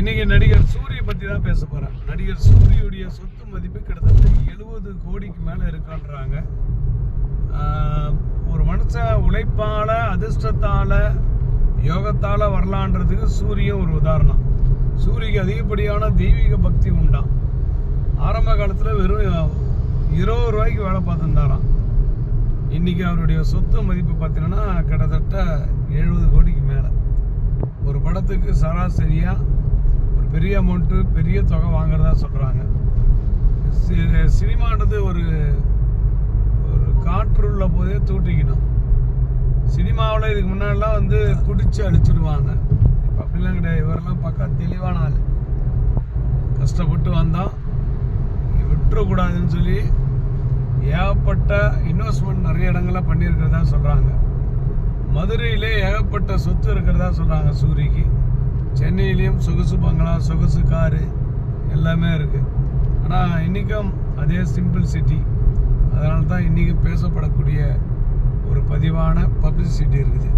இன்னைக்கு நடிகர் சூரிய பற்றி தான் பேச போகிறேன். நடிகர் சூரியுடைய சொத்து மதிப்பு கிட்டத்தட்ட 70 கோடிக்கு மேலே இருக்கான்றாங்க. ஒரு மனுஷன் உழைப்பால், அதிர்ஷ்டத்தால், யோகத்தால் வரலான்றதுக்கு சூரியன் ஒரு உதாரணம். சூரியக்கு அதிகப்படியான தெய்வீக பக்தி உண்டாம். ஆரம்ப காலத்தில் வெறும் 20 ரூபாய்க்கு வேலை பார்த்துருந்தாராம். இன்றைக்கி அவருடைய சொத்து மதிப்பு பார்த்தீங்கன்னா கிட்டத்தட்ட 70 கோடிக்கு மேலே. ஒரு படத்துக்கு சராசரியாக ஒரு பெரிய அமௌண்ட்டு, பெரிய தொகை வாங்குறதா சொல்கிறாங்க. சினிமான்றது ஒரு காற்றுள்ள போதே தூட்டிக்கணும். சினிமாவில் இதுக்கு முன்னாடிலாம் குடிச்சு அழிச்சிடுவாங்க. இப்போ அப்படிலாம் கிடையாது. இவரெல்லாம் பக்கா தெளிவான ஆள். கஷ்டப்பட்டு வந்தோம், விட்டுறக்கூடாதுன்னு சொல்லி ஏகப்பட்ட இன்வெஸ்ட்மெண்ட் நிறைய இடங்கள்லாம் பண்ணியிருக்கிறதா சொல்கிறாங்க. மதுரையிலே ஏகப்பட்ட சொத்து இருக்கிறதா சொல்கிறாங்க சூரிக்கு. சென்னையிலையும் சொகுசு பங்களா, சொகுசு காரு எல்லாமே இருக்குது. ஆனால் இன்றைக்கும் அதே சிம்பிள் சிட்டி. அதனால தான் இன்றைக்கும் பேசப்படக்கூடிய ஒரு பதிவான பப்ளிசிட்டி இருக்குது.